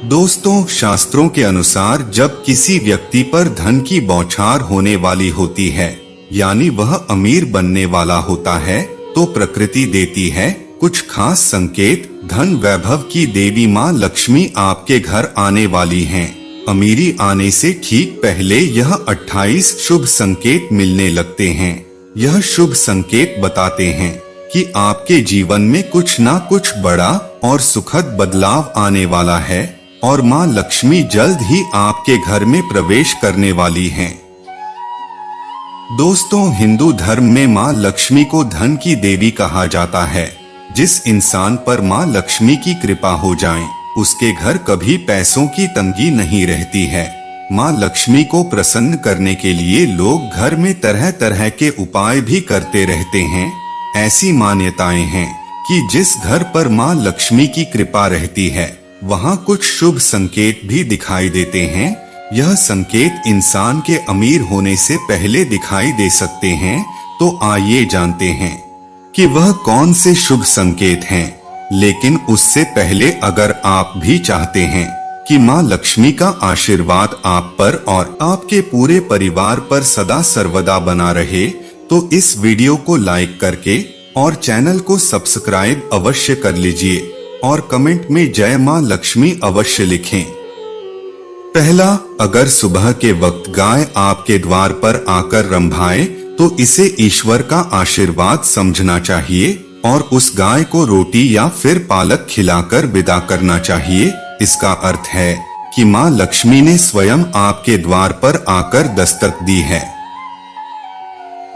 दोस्तों, शास्त्रों के अनुसार जब किसी व्यक्ति पर धन की बौछार होने वाली होती है, यानी वह अमीर बनने वाला होता है, तो प्रकृति देती है कुछ खास संकेत। धन वैभव की देवी माँ लक्ष्मी आपके घर आने वाली हैं। अमीरी आने से ठीक पहले यह 28 शुभ संकेत मिलने लगते हैं। यह शुभ संकेत बताते हैं कि आपके जीवन में कुछ ना कुछ बड़ा और सुखद बदलाव आने वाला है और माँ लक्ष्मी जल्द ही आपके घर में प्रवेश करने वाली हैं। दोस्तों, हिंदू धर्म में माँ लक्ष्मी को धन की देवी कहा जाता है। जिस इंसान पर माँ लक्ष्मी की कृपा हो जाए, उसके घर कभी पैसों की तंगी नहीं रहती है। माँ लक्ष्मी को प्रसन्न करने के लिए लोग घर में तरह तरह के उपाय भी करते रहते हैं। ऐसी मान्यताएं हैं कि जिस घर पर माँ लक्ष्मी की कृपा रहती है, वहाँ कुछ शुभ संकेत भी दिखाई देते हैं। यह संकेत इंसान के अमीर होने से पहले दिखाई दे सकते हैं। तो आइए जानते हैं कि वह कौन से शुभ संकेत हैं। लेकिन उससे पहले अगर आप भी चाहते हैं कि माँ लक्ष्मी का आशीर्वाद आप पर और आपके पूरे परिवार पर सदा सर्वदा बना रहे, तो इस वीडियो को लाइक करके और चैनल को सब्सक्राइब अवश्य कर लीजिए और कमेंट में जय माँ लक्ष्मी अवश्य लिखें। पहला, अगर सुबह के वक्त गाय आपके द्वार पर आकर रंभाए तो इसे ईश्वर का आशीर्वाद समझना चाहिए और उस गाय को रोटी या फिर पालक खिलाकर विदा करना चाहिए। इसका अर्थ है कि माँ लक्ष्मी ने स्वयं आपके द्वार पर आकर दस्तक दी है।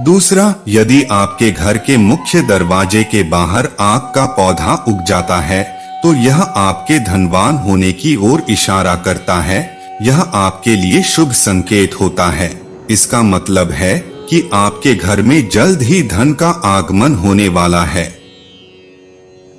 दूसरा, यदि आपके घर के मुख्य दरवाजे के बाहर आक का पौधा उग जाता है, तो यह आपके धनवान होने की ओर इशारा करता है। यह आपके लिए शुभ संकेत होता है। इसका मतलब है कि आपके घर में जल्द ही धन का आगमन होने वाला है।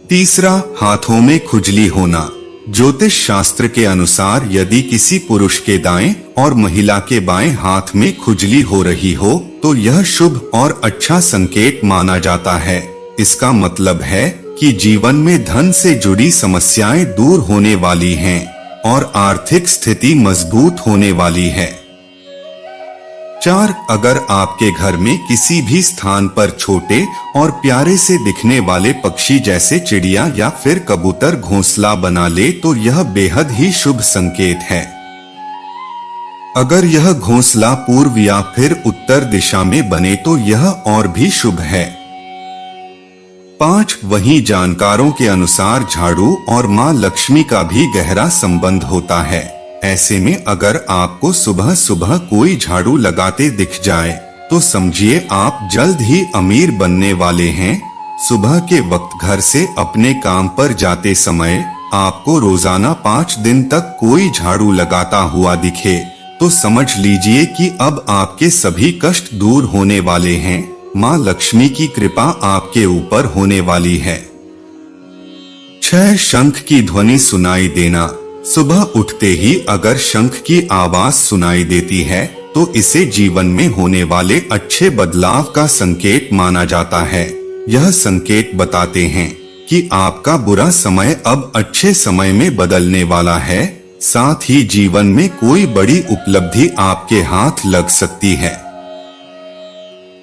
तीसरा, हाथों में खुजली होना। ज्योतिष शास्त्र के अनुसार यदि किसी पुरुष के दाएं और महिला के बाएं हाथ में खुजली हो रही हो, तो यह शुभ और अच्छा संकेत माना जाता है। इसका मतलब है कि जीवन में धन से जुड़ी समस्याएं दूर होने वाली हैं और आर्थिक स्थिति मजबूत होने वाली है। 4, अगर आपके घर में किसी भी स्थान पर छोटे और प्यारे से दिखने वाले पक्षी जैसे चिड़िया या फिर कबूतर घोंसला बना ले, तो यह बेहद ही शुभ संकेत है। अगर यह घोंसला पूर्व या फिर उत्तर दिशा में बने तो यह और भी शुभ है। 5, वहीं जानकारों के अनुसार झाड़ू और माँ लक्ष्मी का भी गहरा संबंध होता है। ऐसे में अगर आपको सुबह सुबह कोई झाड़ू लगाते दिख जाए, तो समझिए आप जल्द ही अमीर बनने वाले हैं। सुबह के वक्त घर से अपने काम पर जाते समय आपको रोजाना 5 दिन तक कोई झाड़ू लगाता हुआ दिखे, तो समझ लीजिए कि अब आपके सभी कष्ट दूर होने वाले हैं। माँ लक्ष्मी की कृपा आपके ऊपर होने वाली है। 6, शंख की ध्वनि सुनाई देना। सुबह उठते ही अगर शंख की आवाज सुनाई देती है, तो इसे जीवन में होने वाले अच्छे बदलाव का संकेत माना जाता है। यह संकेत बताते हैं कि आपका बुरा समय अब अच्छे समय में बदलने वाला है। साथ ही जीवन में कोई बड़ी उपलब्धि आपके हाथ लग सकती है।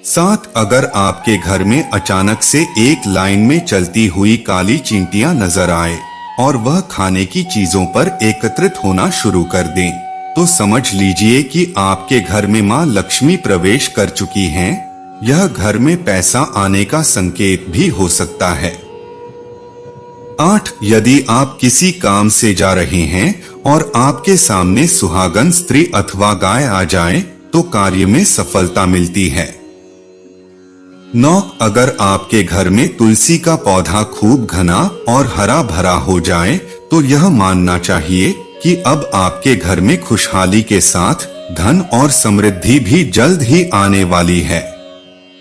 7, अगर आपके घर में अचानक से एक लाइन में चलती हुई काली चींटियां नजर आए और वह खाने की चीजों पर एकत्रित होना शुरू कर दें, तो समझ लीजिए कि आपके घर में माँ लक्ष्मी प्रवेश कर चुकी हैं। यह घर में पैसा आने का संकेत भी हो सकता है। 8, यदि आप किसी काम से जा रहे हैं और आपके सामने सुहागन स्त्री अथवा गाय आ जाए, तो कार्य में सफलता मिलती है। 9, अगर आपके घर में तुलसी का पौधा खूब घना और हरा भरा हो जाए, तो यह मानना चाहिए कि अब आपके घर में खुशहाली के साथ धन और समृद्धि भी जल्द ही आने वाली है।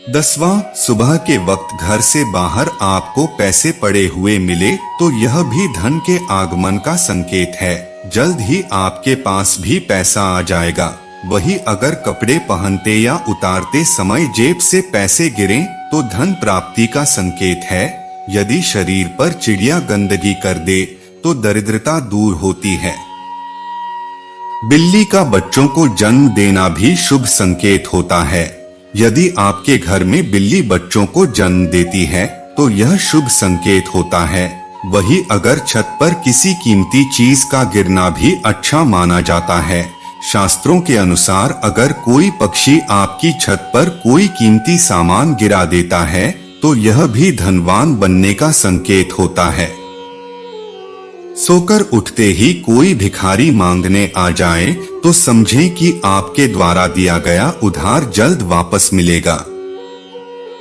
10वां, सुबह के वक्त घर से बाहर आपको पैसे पड़े हुए मिले, तो यह भी धन के आगमन का संकेत है। जल्द ही आपके पास भी पैसा आ जाएगा। वही अगर कपड़े पहनते या उतारते समय जेब से पैसे गिरें, तो धन प्राप्ति का संकेत है। यदि शरीर पर चिड़िया गंदगी कर दे, तो दरिद्रता दूर होती है। बिल्ली का बच्चों को जन्म देना भी शुभ संकेत होता है। यदि आपके घर में बिल्ली बच्चों को जन्म देती है तो यह शुभ संकेत होता है। वही अगर छत पर किसी कीमती चीज का गिरना भी अच्छा माना जाता है। शास्त्रों के अनुसार अगर कोई पक्षी आपकी छत पर कोई कीमती सामान गिरा देता है तो यह भी धनवान बनने का संकेत होता है। सोकर उठते ही कोई भिखारी मांगने आ जाए तो समझें कि आपके द्वारा दिया गया उधार जल्द वापस मिलेगा।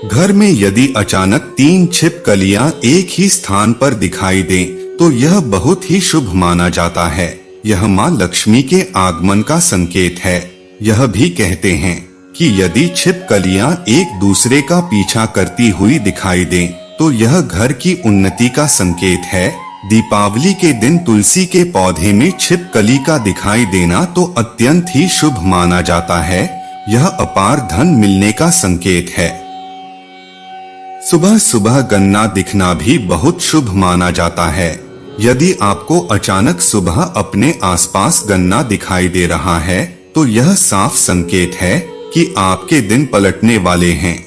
घर में यदि अचानक 3 छिपकलियां एक ही स्थान पर दिखाई दें तो यह बहुत ही शुभ माना जाता है। यह मां लक्ष्मी के आगमन का संकेत है। यह भी कहते हैं कि यदि छिपकलियां एक दूसरे का पीछा करती हुई दिखाई दें तो यह घर की उन्नति का संकेत है। दीपावली के दिन तुलसी के पौधे में छिपकली का दिखाई देना तो अत्यंत ही शुभ माना जाता है। यह अपार धन मिलने का संकेत है। सुबह सुबह गन्ना दिखना भी बहुत शुभ माना जाता है। यदि आपको अचानक सुबह अपने आसपास गन्ना दिखाई दे रहा है तो यह साफ संकेत है कि आपके दिन पलटने वाले हैं।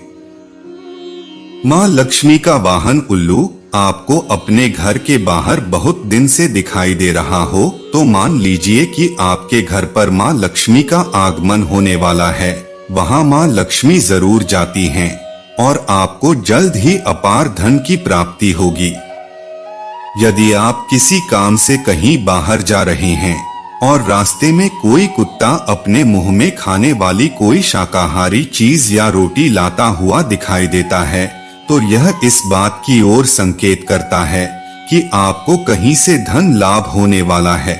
मां लक्ष्मी का वाहन उल्लू आपको अपने घर के बाहर बहुत दिन से दिखाई दे रहा हो तो मान लीजिए कि आपके घर पर मां लक्ष्मी का आगमन होने वाला है। वहां मां लक्ष्मी जरूर जाती हैं और आपको जल्द ही अपार धन की प्राप्ति होगी। यदि आप किसी काम से कहीं बाहर जा रहे हैं और रास्ते में कोई कुत्ता अपने मुंह में खाने वाली कोई शाकाहारी चीज या रोटी लाता हुआ दिखाई देता है तो यह इस बात की ओर संकेत करता है कि आपको कहीं से धन लाभ होने वाला है।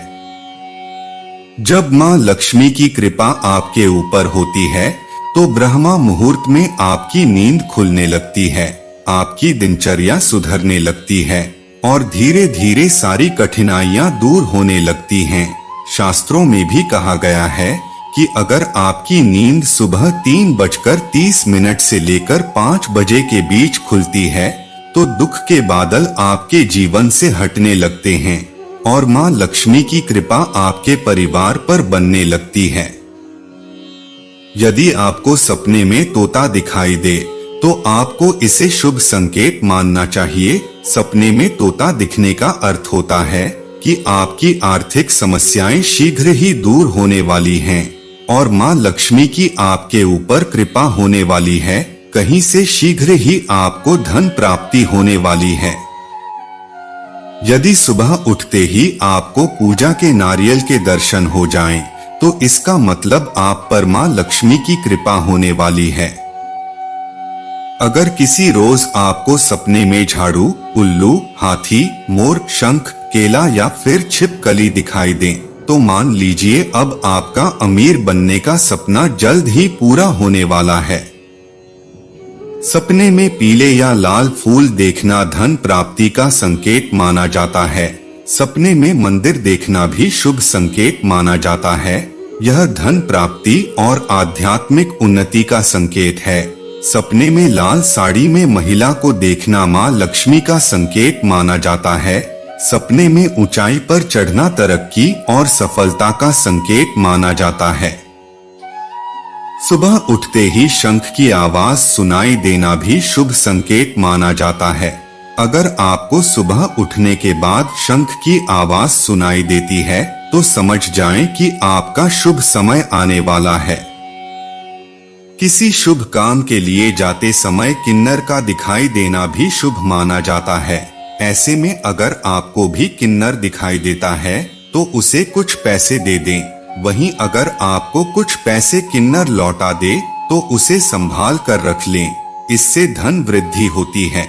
जब मां लक्ष्मी की कृपा आपके ऊपर होती है तो ब्रह्मा मुहूर्त में आपकी नींद खुलने लगती है, आपकी दिनचर्या सुधरने लगती है और धीरे धीरे सारी कठिनाइयां दूर होने लगती हैं। शास्त्रों में भी कहा गया है कि अगर आपकी नींद सुबह 3:30 से लेकर 5 बजे के बीच खुलती है तो दुख के बादल आपके जीवन से हटने लगते हैं और मां लक्ष्मी की कृपा आपके परिवार पर बनने लगती है। यदि आपको सपने में तोता दिखाई दे तो आपको इसे शुभ संकेत मानना चाहिए। सपने में तोता दिखने का अर्थ होता है कि आपकी आर्थिक समस्याएं शीघ्र ही दूर होने वाली हैं और मां लक्ष्मी की आपके ऊपर कृपा होने वाली है। कहीं से शीघ्र ही आपको धन प्राप्ति होने वाली है। यदि सुबह उठते ही आपको पूजा के नारियल के दर्शन हो जाएं, तो इसका मतलब आप पर मां लक्ष्मी की कृपा होने वाली है। अगर किसी रोज आपको सपने में झाड़ू, उल्लू, हाथी, मोर, शंख, केला या फिर छिपकली दिखाई दें, तो मान लीजिए अब आपका अमीर बनने का सपना जल्द ही पूरा होने वाला है। सपने में पीले या लाल फूल देखना धन प्राप्ति का संकेत माना जाता है। सपने में मंदिर देखना भी शुभ संकेत माना जाता है। यह धन प्राप्ति और आध्यात्मिक उन्नति का संकेत है। सपने में लाल साड़ी में महिला को देखना मां लक्ष्मी का संकेत माना जाता है। सपने में ऊंचाई पर चढ़ना तरक्की और सफलता का संकेत माना जाता है। सुबह उठते ही शंख की आवाज सुनाई देना भी शुभ संकेत माना जाता है। अगर आपको सुबह उठने के बाद शंख की आवाज सुनाई देती है तो समझ जाएं कि आपका शुभ समय आने वाला है। किसी शुभ काम के लिए जाते समय किन्नर का दिखाई देना भी शुभ माना जाता है। ऐसे में अगर आपको भी किन्नर दिखाई देता है तो उसे कुछ पैसे दे दें। वहीं अगर आपको कुछ पैसे किन्नर लौटा दे तो उसे संभाल कर रख लें, इससे धन वृद्धि होती है।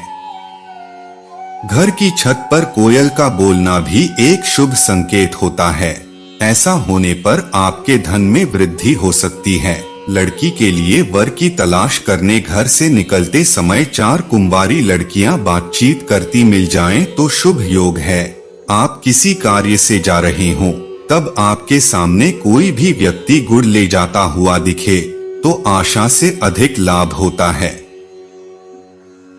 घर की छत पर कोयल का बोलना भी एक शुभ संकेत होता है। ऐसा होने पर आपके धन में वृद्धि हो सकती है। लड़की के लिए वर की तलाश करने घर से निकलते समय 4 कुंवारी लड़कियां बातचीत करती मिल जाएं तो शुभ योग है। आप किसी कार्य से जा रहे हों, तब आपके सामने कोई भी व्यक्ति गुड़ ले जाता हुआ दिखे तो आशा से अधिक लाभ होता है।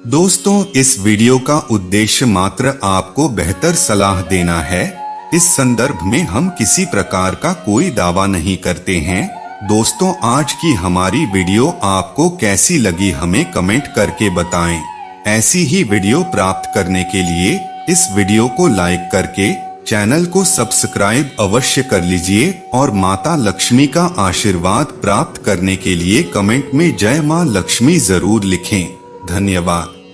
दोस्तों, इस वीडियो का उद्देश्य मात्र आपको बेहतर सलाह देना है। इस संदर्भ में हम किसी प्रकार का कोई दावा नहीं करते हैं। दोस्तों, आज की हमारी वीडियो आपको कैसी लगी हमें कमेंट करके बताएं। ऐसी ही वीडियो प्राप्त करने के लिए इस वीडियो को लाइक करके चैनल को सब्सक्राइब अवश्य कर लीजिए और माता लक्ष्मी का आशीर्वाद प्राप्त करने के लिए कमेंट में जय मां लक्ष्मी जरूर लिखें। धन्यवाद।